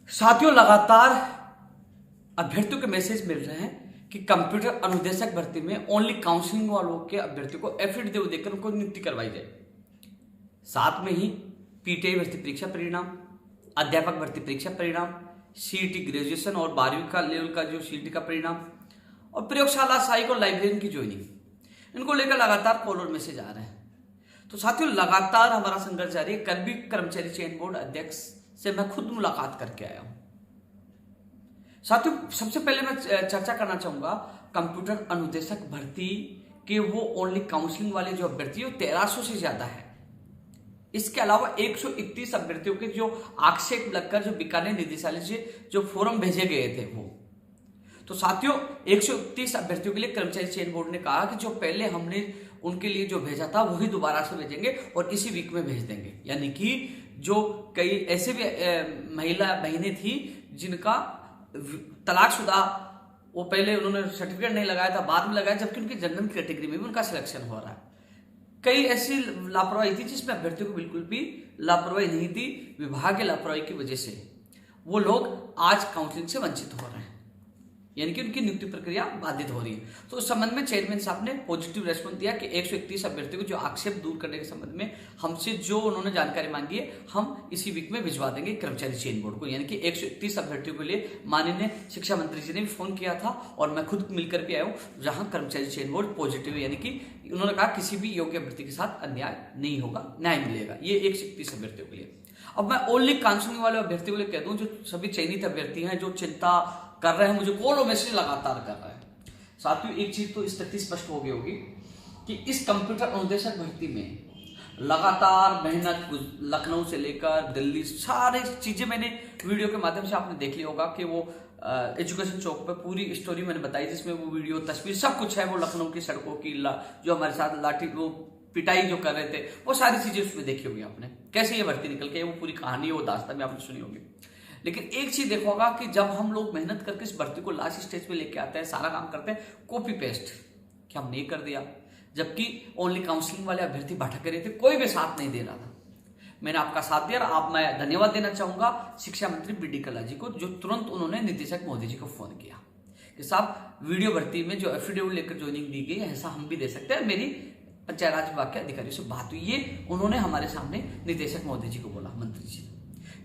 साथियों, लगातार अभ्यर्थियों के मैसेज मिल रहे हैं कि कंप्यूटर अनुदेशक भर्ती में ओनली काउंसलिंग वालों के अभ्यर्थियों को एफिडेविट देकर उनको नियुक्ति करवाई जाए। साथ में ही पीटीआई भर्ती परीक्षा परिणाम, अध्यापक भर्ती परीक्षा परिणाम, सीईटी ग्रेजुएशन और 12वीं का लेवल का जो सीईटी का परिणाम और प्रयोगशाला सहायक और लाइब्रेरियन की ज्वाइनिंग, इनको लेकर लगातार कॉल और मैसेज आ रहे हैं। तो साथियों, लगातार हमारा संघर्ष जारी है। कल भी कर्मचारी चयन बोर्ड अध्यक्ष से मैं खुद मुलाकात करके आया हूं। साथियों, सबसे पहले मैं चर्चा करना चाहूंगा कंप्यूटर अनुदेशक भर्ती के वो ओनली काउंसलिंग वाले जो अभ्यर्थी है 1300 से ज्यादा है। इसके अलावा 131 अभ्यर्थियों के जो आक्षेप लगकर जो बीकानेर निदेशालय से जो फॉर्म भेजे गए थे वो। तो साथियों, 131 अभ्यर्थियों के लिए कर्मचारी चयन बोर्ड ने कहा कि जो पहले हमने उनके लिए जो भेजा था वही दोबारा से भेजेंगे और इसी वीक में भेज देंगे। यानी कि जो कई ऐसे भी महिला बहनें थी जिनका तलाकशुदा, वो पहले उन्होंने सर्टिफिकेट नहीं लगाया था, बाद में लगाया, जबकि उनकी जनरल कैटेगरी में भी उनका सिलेक्शन हो रहा है। कई ऐसी लापरवाही थी जिसमें अभ्यर्थियों को बिल्कुल भी लापरवाही नहीं थी। विभाग की लापरवाही की वजह से वो लोग आज काउंसलिंग से वंचित हो रहे हैं, यानी कि उनकी नियुक्ति प्रक्रिया बाधित हो रही है। तो उस संबंध में चेयरमैन साहब ने पॉजिटिव रेस्पॉन्स दिया कि 131 अभ्यर्थियों को जो आक्षेप दूर करने के संबंध में हमसे जो उन्होंने जानकारी मांगी है हम इसी वीक में भिजवा देंगे कर्मचारी चयन बोर्ड को। यानी कि 131 अभ्यर्थियों के लिए माननीय शिक्षा मंत्री जी ने भी फोन किया था और मैं खुद मिलकर भी आया हूँ, जहां कर्मचारी चयन बोर्ड पॉजिटिव है। यानी कि उन्होंने कहा किसी भी योग्य अभ्यर्थी के साथ अन्याय नहीं होगा, न्याय मिलेगा। ये 131 अभ्यर्थियों के लिए। अब मैं ओनली काउंसलिंग वाले अभ्यर्थियों के लिए कह दूं, जो सभी चयनित अभ्यर्थी हैं जो चिंता कर रहे हैं, मुझे कॉल और मैसेज लगातार कर रहे हैं। साथियों, एक चीज तो इस तक स्पष्ट हो गई होगी कि इस कंप्यूटर अनुदेशक भर्ती में लगातार मेहनत, लखनऊ से लेकर दिल्ली, सारी चीजें मैंने वीडियो के माध्यम से आपने देख लिया होगा कि वो एजुकेशन चौक पे पूरी स्टोरी मैंने बताई, जिसमें वो वीडियो, तस्वीर सब कुछ है। वो लखनऊ की सड़कों की जो हमारे साथ लाठी वो पिटाई जो कर रहे थे, वो सारी चीजें उसमें देखी होगी आपने, कैसे ये भर्ती निकल के, वो पूरी कहानी, वो दास्तान भी आपने सुनी होगी। लेकिन एक चीज देखो होगा कि जब हम लोग मेहनत करके इस भर्ती को लास्ट स्टेज पे लेके आते हैं, सारा काम करते हैं, कॉपी पेस्ट कि हमने ये कर दिया, जबकि ओनली काउंसलिंग वाले अभ्यर्थी भटक रहे थे, कोई भी साथ नहीं दे रहा था। मैंने आपका साथ दिया और मैं धन्यवाद देना चाहूंगा शिक्षा मंत्री बी डी कल्ला जी को, जो तुरंत उन्होंने निदेशक महोदय जी को फोन किया कि साहब, वीडियो भर्ती में जो एफिडेविट लेकर ज्वाइनिंग दी गई है, ऐसा हम भी दे सकते हैं। मेरी पंचायत राज विभाग के अधिकारियों से बात हुई, ये उन्होंने हमारे सामने निदेशक महोदय जी को बोला, मंत्री जी।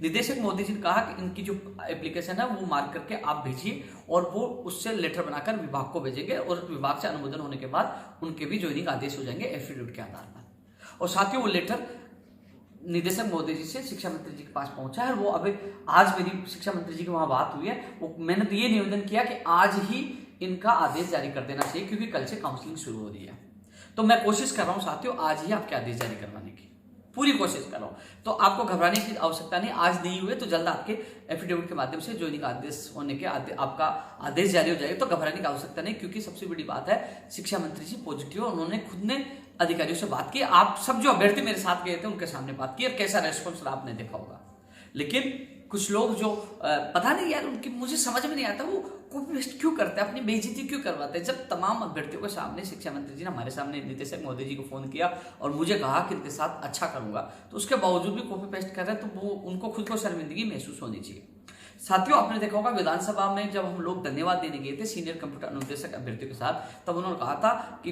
निदेशक मोदी जी ने कहा कि इनकी जो एप्लीकेशन है वो मार्क करके आप भेजिए और वो उससे लेटर बनाकर विभाग को भेजेंगे और विभाग से अनुमोदन होने के बाद उनके भी ज्वाइनिंग आदेश हो जाएंगे एफिडेविट के आधार पर। और साथियों, वो लेटर निदेशक मोदी जी से शिक्षा मंत्री जी के पास पहुंचा है। वो अभी आज मेरी शिक्षा मंत्री जी की वहां बात हुई है, वो मैंने तो ये निवेदन किया कि आज ही इनका आदेश जारी कर देना चाहिए, क्योंकि कल से काउंसलिंग शुरू हो रही है। तो मैं कोशिश कर रहा हूं साथियों, आज ही आपके आदेश जारी करवाने की पूरी कोशिश कर रहा हूं। तो आपको घबराने की आवश्यकता नहीं, आज नहीं हुए तो जल्द आपके एफिडेविट के माध्यम से ज्वाइनिंग आदेश होने के आपका आदेश जारी हो जाएगा। तो घबराने की आवश्यकता नहीं, क्योंकि सबसे बड़ी बात है शिक्षा मंत्री जी पॉजिटिव, उन्होंने खुद ने अधिकारियों से बात की। आप सब जो अभ्यर्थी मेरे साथ गए थे उनके सामने बात की और कैसा रेस्पॉन्स आपने देखा होगा। लेकिन कुछ लोग जो पता नहीं यार, उनकी मुझे समझ में नहीं आता, वो कॉपी पेस्ट क्यों करते हैं, अपनी बेइज्जती क्यों करवाते हैं। जब तमाम अभ्यर्थियों के सामने शिक्षा मंत्री जी ने हमारे सामने निदेशक महोदय जी को फोन किया और मुझे कहा कि इनके साथ अच्छा करूंगा, तो उसके बावजूद भी कॉपी पेस्ट कर रहे हैं, तो वो उनको खुद को शर्मिंदगी महसूस होनी चाहिए। साथियों, आपने देखा होगा विधानसभा में जब हम लोग धन्यवाद देने गए थे सीनियर कंप्यूटर अनुदेशक अभ्यर्थियों के साथ, तब उन्होंने कहा था कि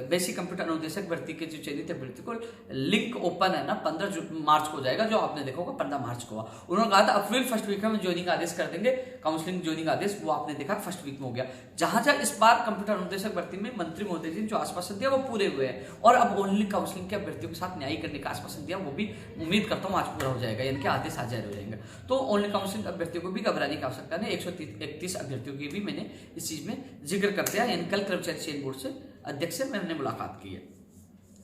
बेसिक कंप्यूटर अनुदेशक भर्ती के जो चयनित अभ्यर्थी को लिंक ओपन है ना, 15 मार्च को जाएगा, जो आपने देखा होगा 15 मार्च को। उन्होंने कहा था अप्रैल फर्स्ट वीक में ज्वाइनिंग आदेश कर देंगे, काउंसलिंग ज्वाइनिंग आदेश, वो आपने देखा फर्स्ट वीक में हो गया। जहां जहां इस बार कंप्यूटर अनुदेशक भर्ती में मंत्री महोदय जी ने जो आश्वासन दिया वो पूरे हुए हैं, और अब ओनली काउंसलिंग के अभ्यर्थियों के साथ न्याय करने का आश्वासन दिया, वो भी उम्मीद करता हूँ आज पूरा हो जाएगा, यानी कि आदेश आज जारी हो जाएंगे। तो ओनली काउंसलिंग अभ्यर्थियों को भी घबराने की आवश्यकता नहीं। 131 अभ्यर्थियों की भी मैंने इस चीज में जिक्र कर दिया, यानी कल कर्मचारी चयन बोर्ड से अध्यक्ष से मैंने मुलाकात की है।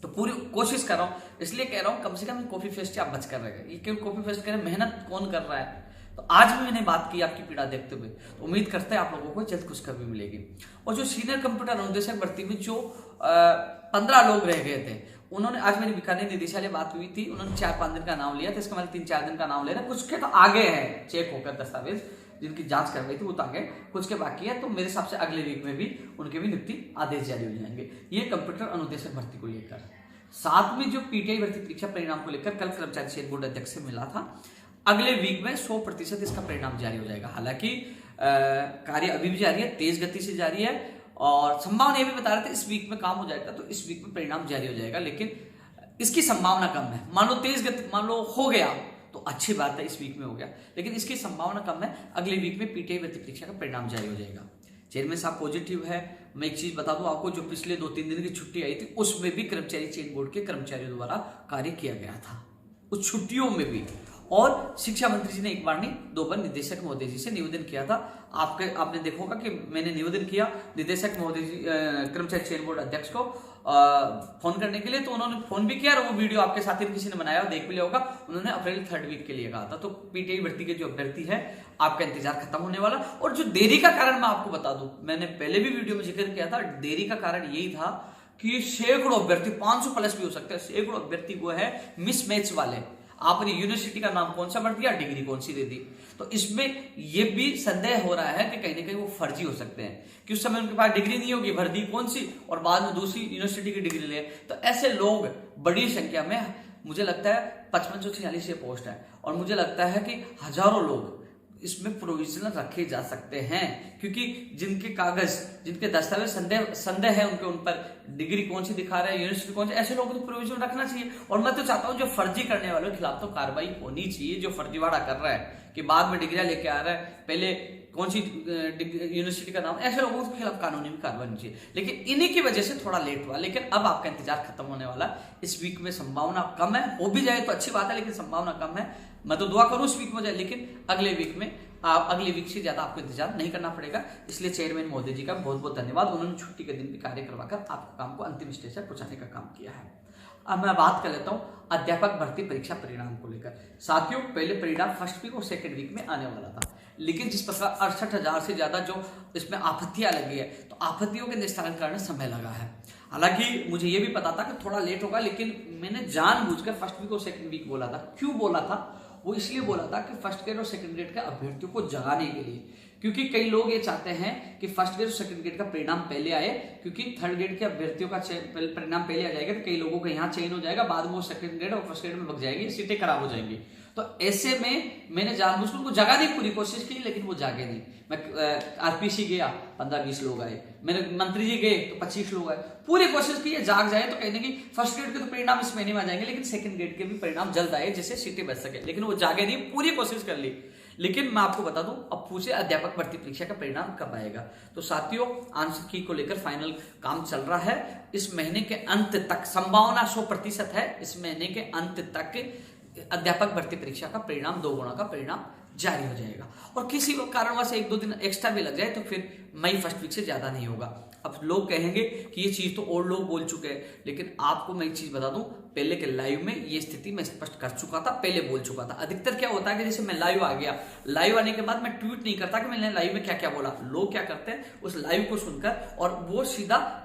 तो पूरी कोशिश कर रहा हूं, इसलिए कह रहा हूं कम से कम कॉपी पेस्ट से आप बच कर रहेगा। ये केवल कॉपी पेस्ट करें, मेहनत कौन कर रहा है। तो आज भी मैंने बात की आपकी पीड़ा देखते हुए, तो उम्मीद करते हैं आप लोगों को जल्द खुशखबरी मिलेगी। और जो सीनियर कंप्यूटर अनुदेशक भर्ती में जो 15 लोग रह गए थे, उन्होंने आज मेरी बीकानेर निदेशालय बात हुई थी, उन्होंने 4-5 दिन का नाम लिया था, इसका मतलब 3-4 दिन का नाम ले रहा है। कुछ के तो आगे है चेक होकर दस्तावेज, जिनकी जांच करवाई थी वो तो आगे, कुछ के बाकी है। तो मेरे हिसाब से अगले वीक में भी उनके भी नियुक्ति आदेश जारी हो जाएंगे। ये कंप्यूटर अनुदेशक भर्ती को लेकर। साथ में जो पीटीआई भर्ती परीक्षा परिणाम को लेकर कल कर्मचारी चयन बोर्ड अध्यक्ष से मिला था, अगले वीक में 100% इसका परिणाम जारी हो जाएगा। हालांकि कार्य अभी भी जारी है, तेज गति से जारी है, और संभावना ये भी बता रहे थे इस वीक में काम हो जाएगा, तो इस वीक में परिणाम जारी हो जाएगा, लेकिन इसकी संभावना कम है। मान लो तेज गति, मान लो हो गया तो अच्छी बात है, इस वीक में हो गया, लेकिन इसकी संभावना कम है। अगले वीक में पीटीआई भर्ती परीक्षा का परिणाम जारी हो जाएगा। चेयरमैन साहब पॉजिटिव है। मैं एक चीज बता दूं आपको, जो पिछले 2-3 दिन की छुट्टी आई थी उसमें भी कर्मचारी चयन बोर्ड के कर्मचारियों द्वारा कार्य किया गया था, उस छुट्टियों में भी। और शिक्षा मंत्री जी ने एक बार नहीं 2 बार निदेशक महोदय जी से निवेदन किया था। आपने देखा होगा कि मैंने निवेदन किया निदेशक महोदय जी, कर्मचारी चयन बोर्ड अध्यक्ष को फोन करने के लिए, तो उन्होंने फोन भी किया और वो वीडियो आपके साथी किसी ने बनाया, देख भी लिया होगा। उन्होंने अप्रैल 3rd वीक के लिए कहा था। तो पीटीआई भर्ती के जो अभ्यर्थी है, आपका इंतजार खत्म होने वाला। और जो देरी का कारण मैं आपको बता दूं, मैंने पहले भी वीडियो में जिक्र किया था, देरी का कारण यही था कि सैकड़ों अभ्यर्थी, 500 प्लस भी हो सकते हैं, सैकड़ों अभ्यर्थी वो है मिसमैच वाले। आपने यूनिवर्सिटी का नाम कौन सा भर दिया, डिग्री कौन सी दे दी, तो इसमें यह भी संदेह हो रहा है कि कहीं ना कहीं वो फर्जी हो सकते हैं कि उस समय उनके पास डिग्री नहीं होगी, भर दी कौन सी, और बाद में दूसरी यूनिवर्सिटी की डिग्री ले। तो ऐसे लोग बड़ी संख्या में, मुझे लगता है 5546 पोस्ट है, और मुझे लगता है कि हजारों लोग इसमें प्रोविजनल रखे जा सकते हैं, क्योंकि जिनके कागज, जिनके दस्तावेज संदेह है उनके, उन पर डिग्री कौन सी दिखा रहे हैं, यूनिवर्सिटी कौन सी, ऐसे लोगों को तो प्रोविजनल रखना चाहिए। और मैं तो चाहता हूं जो फर्जी करने वालों के खिलाफ तो कार्रवाई होनी चाहिए। जो फर्जीवाड़ा कर रहा है कि बाद में डिग्रियां लेके आ रहा है, पहले कौन सी यूनिवर्सिटी का नाम, ऐसे लोगों के खिलाफ कानूनी कार्रवाई होनी चाहिए। लेकिन इन्हीं की वजह से थोड़ा लेट हुआ, लेकिन अब आपका इंतजार खत्म होने वाला। इस वीक में संभावना कम है, हो भी जाए तो अच्छी बात है, लेकिन संभावना कम है। मैं तो दुआ करूं इस वीक में जाए, लेकिन अगले वीक में अगले वीक से ज्यादा आपको इंतजार नहीं करना पड़ेगा। इसलिए चेयरमैन महोदय जी का बहुत बहुत धन्यवाद। उन्होंने छुट्टी के दिन भी कार्य करवाकर आपको काम को अंतिम स्टेज तक पहुंचाने का काम किया है। अब मैं बात कर लेता हूं अध्यापक भर्ती परीक्षा परिणाम को लेकर। साथियों, पहले परिणाम 1st वीक और 2nd वीक में आने वाला था, लेकिन जिस प्रकार 68,000 से ज्यादा जो इसमें आपत्तियां लगी है, तो आपत्तियों के निस्तारण करने समय लगा है। हालांकि मुझे यह भी पता था कि थोड़ा लेट होगा, लेकिन मैंने जानबूझकर 1st वीक और 2nd वीक बोला था। क्यों बोला था? वो इसलिए बोला था कि 1st ग्रेड और 2nd ग्रेड के अभ्यर्थियों को जगाने के लिए, क्योंकि कई लोग ये चाहते हैं कि 1st ग्रेड और 2nd ग्रेड का परिणाम पहले आए, क्योंकि 3rd ग्रेड के अभ्यर्थियों का परिणाम पहले आ जाएगा तो कई लोगों का यहाँ चयन हो जाएगा, बाद में वो 2nd ग्रेड और 1st ग्रेड में भग जाएगी, सीटें खराब हो जाएंगी। तो ऐसे में मैंने जानबूझकर उनको जगाने की पूरी कोशिश की, लेकिन वो जागे नहीं। मैं आरपीसी गया, 15-20 लोग आए, मेरे मंत्री जी गए तो 25 लोग आए, पूरी कोशिश की जाग जाए तो कहीं ना कहीं 1st ग्रेड के तो परिणाम इस महीने में आ जाएंगे, लेकिन 2nd ग्रेड के भी परिणाम जल्द आए जिससे सीटें बच सके, लेकिन वो जागे नहीं, पूरी कोशिश कर ली। लेकिन मैं आपको बता दूं, अब पूछे अध्यापक भर्ती परीक्षा का परिणाम कब आएगा, तो साथियों आंसर की को लेकर फाइनल काम चल रहा है। इस महीने के अंत तक, संभावना 100% है, इस महीने के अंत तक अध्यापक भर्ती परीक्षा का परिणाम 2 गुना का परिणाम जारी हो जाएगा। और किसी कारणवश 1-2 दिन एक्स्ट्रा भी लग जाए तो फिर मई 1st वीक से ज्यादा नहीं होगा। अब लोग कहेंगे कि ये चीज तो और लोग बोल चुके हैं, लेकिन आपको मैं एक चीज बता दूं, पहले के लाइव में ये स्थिति मैं स्पष्ट कर चुका था, पहले बोल चुका था। अधिकतर क्या होता है कि जैसे मैं लाइव आ गया, लाइव आने के बाद मैं ट्वीट नहीं करता कि मैंने लाइव में क्या क्या बोला। लोग क्या करते हैं, उस लाइव को सुनकर और वो सीधा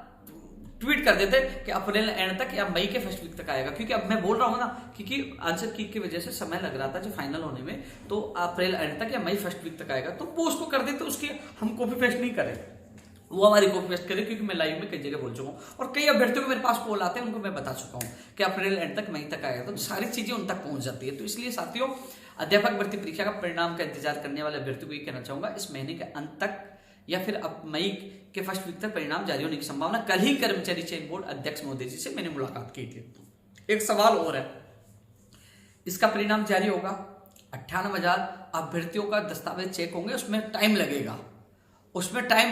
ट्वीट कर देते कि अप्रैल एंड तक या मई के 1st वीक तक आएगा, क्योंकि अब मैं बोल रहा हूं ना, क्योंकि आंसर की वजह से समय लग रहा था जो फाइनल होने में, तो अप्रैल एंड तक या मई 1st वीक तक आएगा, तो वो उसको कर देते, उसकी हम कॉपी पेस्ट नहीं करें, वो हमारी कॉपी पेस्ट करे, क्योंकि मैं लाइव में कई जगह बोल चुका हूं और कई अभ्यर्थियों को मेरे पास कॉल आते हैं, उनको मैं बता चुका हूं कि अप्रैल एंड तक मई तक आएगा, तो सारी चीजें उन तक पहुंच जाती है। तो इसलिए साथियों, अध्यापक भर्ती परीक्षा का परिणाम का इंतजार करने वाले अभ्यर्थियों को ये कहना चाहूंगा, इस महीने के अंत तक या फिर अब मई के 1st वीक तक परिणाम जारी होने की संभावना। कल ही कर्मचारी चयन बोर्ड अध्यक्ष महोदय जी से मैंने मुलाकात की थी। एक सवाल और है, इसका परिणाम जारी होगा, 98,000 अभ्यर्थियों का दस्तावेज चेक होंगे, उसमें टाइम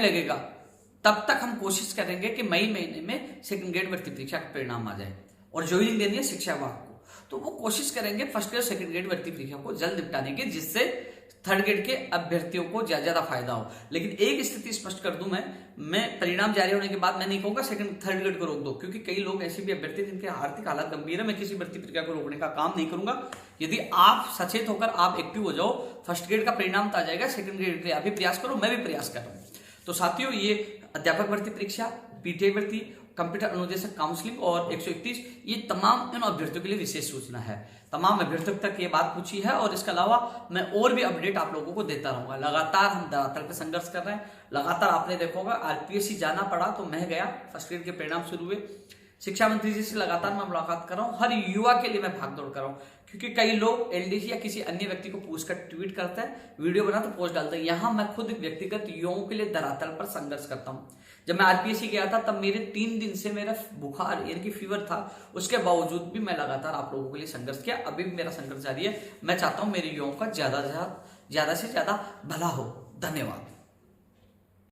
लगेगा, तब तक हम कोशिश करेंगे कि मई महीने में 2nd ग्रेड भर्ती परीक्षा का परिणाम आ जाए और ज्वाइनिंग देनी है शिक्षा विभाग को, तो वो कोशिश करेंगे 1st ग्रेड 2nd ग्रेड भर्ती परीक्षा को जल्द निपटाने की, जिससे 3rd ग्रेड के अभ्यर्थियों को ज्यादा फायदा हो। लेकिन एक स्थिति स्पष्ट कर दूं, मैं परिणाम जारी होने के बाद मैं नहीं कहूंगा 3rd ग्रेड को रोक दो, क्योंकि कई लोग ऐसे भी अभ्यर्थी जिनके आर्थिक हालत गंभीर है। मैं किसी भर्ती प्रक्रिया को रोकने का काम नहीं करूंगा। यदि आप सचेत होकर आप एक्टिव हो जाओ, 1st ग्रेड का परिणाम तो आ जाएगा, 2nd ग्रेड के आप भी प्रयास करो, मैं भी प्रयास कर रहा हूं। तो साथियों, ये अध्यापक भर्ती परीक्षा, पीटीआई भर्ती, कंप्यूटर अनुदेशक काउंसलिंग और 131, ये तमाम इन अभ्यर्थियों के लिए विशेष सूचना है। तमाम अभ्यर्थियों तक ये बात पूछी है, और इसके अलावा मैं और भी अपडेट आप लोगों को देता रहूंगा। लगातार हम धरातल पे संघर्ष कर रहे हैं, लगातार आपने देखा होगा आरपीएससी जाना पड़ा तो मैं गया, 1st ग्रेड के परिणाम शुरू हुए, शिक्षा मंत्री जी से लगातार मैं मुलाकात कर रहा हूं, हर युवा के लिए मैं भागदौड़ कर रहा हूं, क्योंकि कई लोग एलडीसी या किसी अन्य व्यक्ति को पूछकर ट्वीट करते हैं, वीडियो बना तो पोस्ट डालते हैं। यहां मैं खुद व्यक्तिगत युवाओं के लिए धरातल पर संघर्ष करता हूं। जब मैं आरपीएससी गया था तब मेरे 3 दिन से मेरा बुखार यानी कि फीवर था, उसके बावजूद भी मैं लगातार आप लोगों के लिए संघर्ष किया। अभी भी मेरा संघर्ष जारी है। मैं चाहता हूं मेरे युवाओं का ज्यादा से ज्यादा भला हो। धन्यवाद।